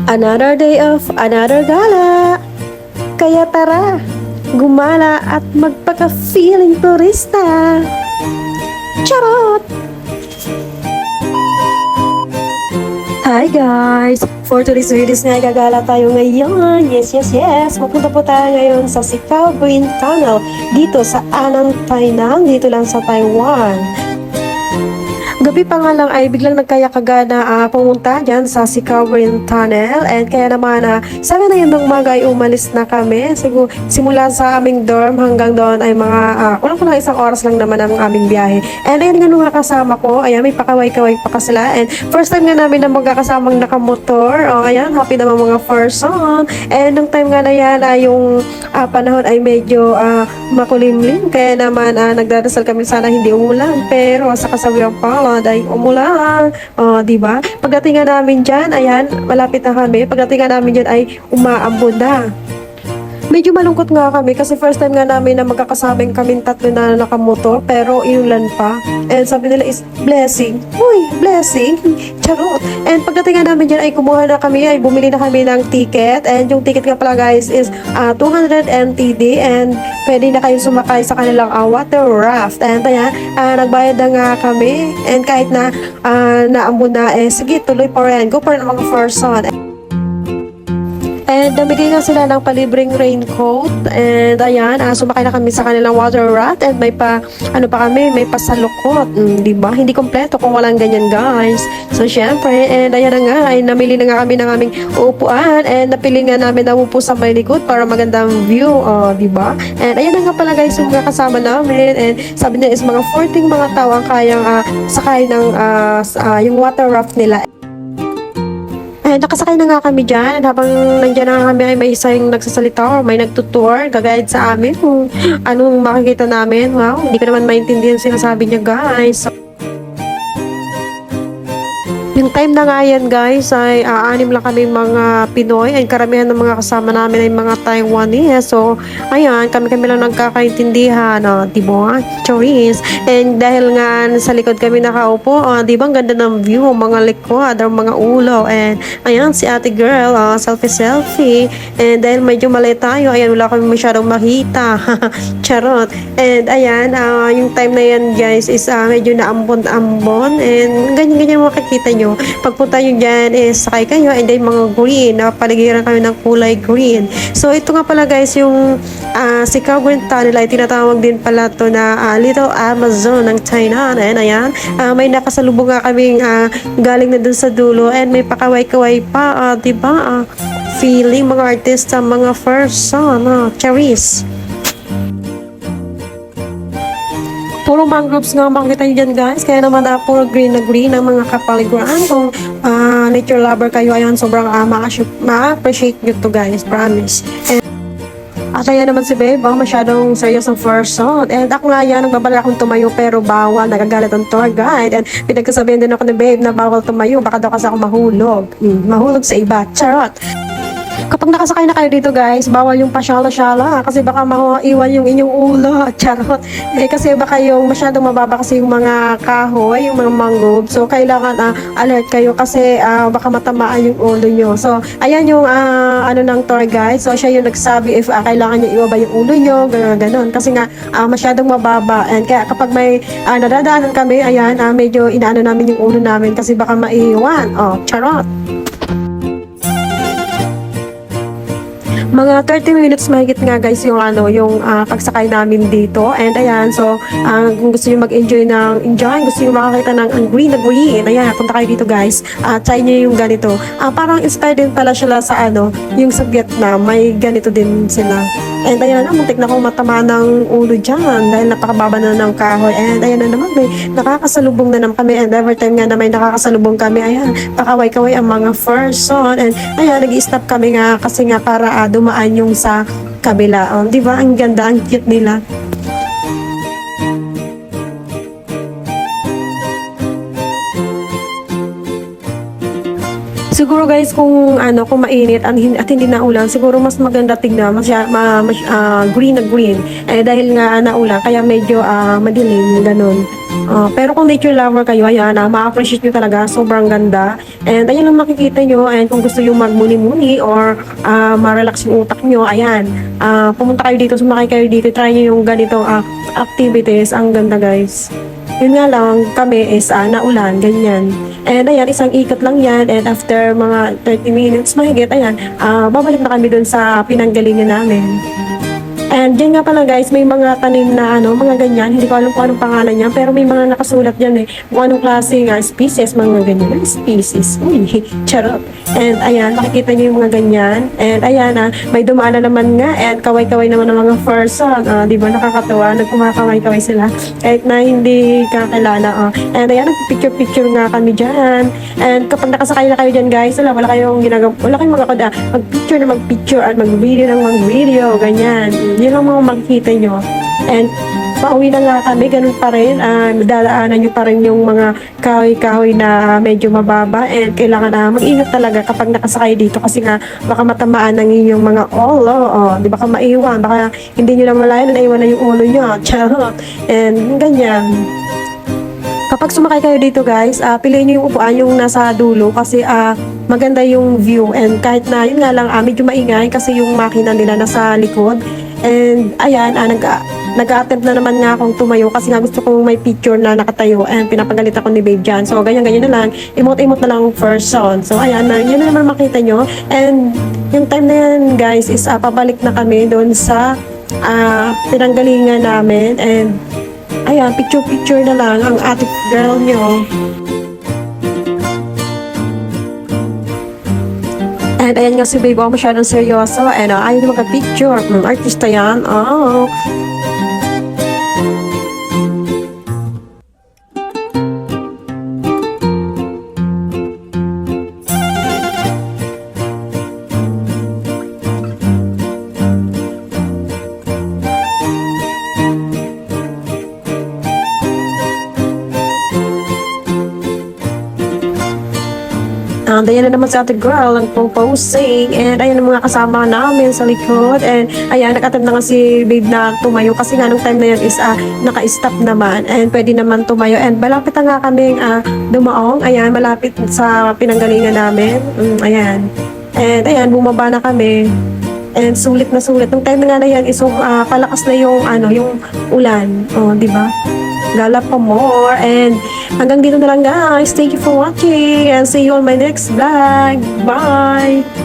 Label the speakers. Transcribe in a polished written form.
Speaker 1: Another day of another gala. Kaya tara, gumala at magpaka-feeling turista. Charot! Hi guys! For today's videos nga, gagala tayo ngayon. Yes! Pupunta po tayo ngayon sa Sicao Green Tunnel dito sa Anang, Tainan, dito lang sa Taiwan. Gabi pa nga lang ay biglang nagkayakagana pumunta dyan sa Sicao Green Tunnel, and kaya naman sana na yun ng umaga ay umalis na kami. Siguro simula sa aming dorm hanggang doon ay mga kulang isang oras lang naman ang aming biyahe. And ayan nga nung kasama ko, ayan may pakaway-kaway pa sila, and first time nga namin na magkakasamang nakamotor. Ayan, happy naman mga person. And nung time nga na yan yung panahon ay medyo makulimlim, kaya naman nagdadasal kami sana hindi umulan, pero sa kasabihan pala ay umulan. Di ba? Pagdating nga namin dyan, ayan, malapit na kami. Pagdating nga namin dyan ay umaambon na. Medyo malungkot nga kami kasi first time nga namin na magkakasabing kaming tatlo na nakamotor, pero inulan pa. And sabi nila is blessing. Uy, blessing. Charot. And pagdating nga namin dyan ay kumuha na kami, ay bumili na kami ng ticket. And yung ticket nga pala guys is 200 NTD, and pwede na kayo sumakay sa kanilang water raft. And ayan, nagbayad na nga kami. And kahit na naambon na, sige, tuloy pa rin. Go pa rin ang mga person. And namigay nga sila ng palibreng raincoat. And ayan, sumakay na kami sa kanilang water raft. And may may pasalukot. Diba? Hindi kompleto kung walang ganyan guys. So syempre, and ayan na nga, ay namili na nga kami ng aming upuan. And napili nga namin na upo sa may likod para magandang view. Diba? And ayan na nga pala guys yung mga kasama namin. And sabi niya is mga 14 mga tao ang kayang sakay ng yung water raft nila. Nakasakay na nga kami dyan. Habang nandiyan na kami ay may isang nagsasalita or may nagtutour, gagayad sa amin kung anong makikita namin. Wow, hindi ko naman maintindihan sinasabi niya guys. Yung time na nga yan guys ay anim lang kami mga Pinoy, and karamihan ng mga kasama namin ay mga Taiwanese. So ayan, kami lang nagkakaintindihan, diba? Choris. And dahil nga sa likod kami nakaupo, diba ang ganda ng view, mga likod, ang mga ulo. And ayan, si ate girl, selfie. And dahil medyo mali tayo, ayan, wala kami masyadong makita. Charot. And ayan, yung time na yan guys is medyo naambon-ambon, and ganyan makikita nyo. Pagpunta nyo dyan is sakay kayo, and then mga green, paligiran kayo ng kulay green. So ito nga pala guys yung Sicao Green Tunnel ay tinatawag din pala to na Little Amazon ng Tainan. And ayan, may nakasalubong nga kaming galing na dun sa dulo, and may pakaway-kaway pa, diba? Feeling mga artista, mga first son, Charis. Puro mangroves nga makikita nyo dyan guys. Kaya naman puro green na green ang mga kapaligiran. Kung nature lover kayo, ayan, sobrang ma-appreciate nyo to guys. Promise. At ayan naman si babe, masyadong serious ang person. And ako nga yan, nagbabalak akong tumayo pero bawal, nagagalit ang tour guide. And pinagkasabihan din ako ni babe na bawal tumayo, baka daw kasi ako mahulog. Mahulog sa iba. Charot! Kapag nakasakay na kayo dito guys, bawal yung pasyala-syala kasi baka maiwan yung inyong ulo. Charot. Kasi baka yung masyadong mababa kasi yung mga kahoy, yung mga mangrove. So kailangan alert kayo kasi baka matamaan yung ulo nyo. So ayan yung ng tour guide. So siya yung nagsabi if kailangan nyo iwaba yung ulo nyo, gano'n. Kasi nga masyadong mababa. And kaya kapag may nadadaanan kami, ayan, medyo inaano namin yung ulo namin kasi baka maiwan. Charot. Mga 30 minutes mahigit nga guys yung pagsakay namin dito. And ayan, so kung gusto niyo mag-enjoy gusto niyo makakita ng green na green, ayan, punta kayo dito guys. Try niyo yung ganito. Parang inspired din pala sila sa yung sa Vietnam, may ganito din sila. And ayan na, muntik na akong matama ng ulo dyan dahil napakababa na ng kahoy. And ayan na naman, may nakakasalubong na naman kami. And every time nga na may nakakasalubong kami, ayan, pakaway-kaway ang mga person. And ayan, nag-i-stop kami nga kasi nga para dumaan yung sa kabila. Di ba? Ang ganda, ang cute nila. Siguro guys, kung kung mainit at hindi naulan, siguro mas maganda tignan, green na green. Dahil nga naulan, kaya medyo madilim, ganun. Pero kung nature lover kayo, ayan, ma-appreciate nyo talaga, sobrang ganda. And ayan lang makikita nyo, and kung gusto nyo magmuni-muni or ma-relax yung utak nyo, ayan, pumunta kayo dito, sumakay kayo dito, try nyo yung ganito activities, ang ganda guys. Yun nga lang, kami is naulan, ganyan. And ayan, isang ikot lang yan. And after mga 30 minutes mahigit, ayan, babalik na kami dun sa pinanggalingan namin. And dyan nga pala guys, may mga tanim na mga ganyan. Hindi ko alam kung anong pangalan niya, pero may mga nakasulat dyan kung anong klase nga species, mga ganyan. Species. Uy, charot. And ayan, makikita niyo yung mga ganyan. And ayan, may dumaan na naman nga. And kaway-kaway naman ng mga person. Di ba nakakatawa? Nagkumakaway-kaway sila. Kahit na hindi kakilala. And ayan, nagpicture-picture nga kami dyan. And kapag nakasakay na kayo dyan guys, wala kayong ginagawa. Wala kayong magkakada. Mag-picture na mag-picture at mag-video ng mag-video. Ganyan. Yun lang mga makikita nyo. And pauwi na nga kami, ganun pa rin. Dadaanan nyo pa rin yung mga kahoy-kahoy na medyo mababa. And kailangan na mag-ingat talaga kapag nakasakay dito kasi nga baka matamaan ng inyong mga ulo. Di baka maiwan. Baka hindi nyo na malayan na naiwan na yung ulo nyo. Charot. And ganyan. Kapag sumakay kayo dito guys, piliin nyo yung upuan yung nasa dulo kasi maganda yung view. And kahit na yun nga lang, medyo maingay kasi yung makina nila nasa likod. And ayan, nag-a-attempt na naman nga akong tumayo kasi nga gusto kong may picture na nakatayo and pinapagalit ako ni Babe dyan. So ganyan-ganyan na lang, imot-imot na lang first son. So ayan, yun na naman makita nyo. And yung time na yan guys is pabalik na kami doon sa pinanggalingan namin. And ayan, picture-picture na lang ang ate girl nyo. And ayan nga si Babe, masyadong seryoso. And ayaw na magka-picture. Artista yan. Ayan na naman sa ate girl, nagpo-posing. And ayan ang mga kasama namin sa likod. And ayan, nag-attempt na nga si Babe na tumayo. Kasi nga nung time na yan is naka-stop naman. And pwede naman tumayo. And malapit na nga kaming dumaong. Ayan, malapit sa pinanggalingan namin. Ayan. And ayan, bumaba na kami. And sulit na sulit. Nung time na nga na yan is palakas na yung ulan. Di ba? Gala pa more. And hanggang dito na lang guys. Thank you for watching and see you on my next vlog. Bye!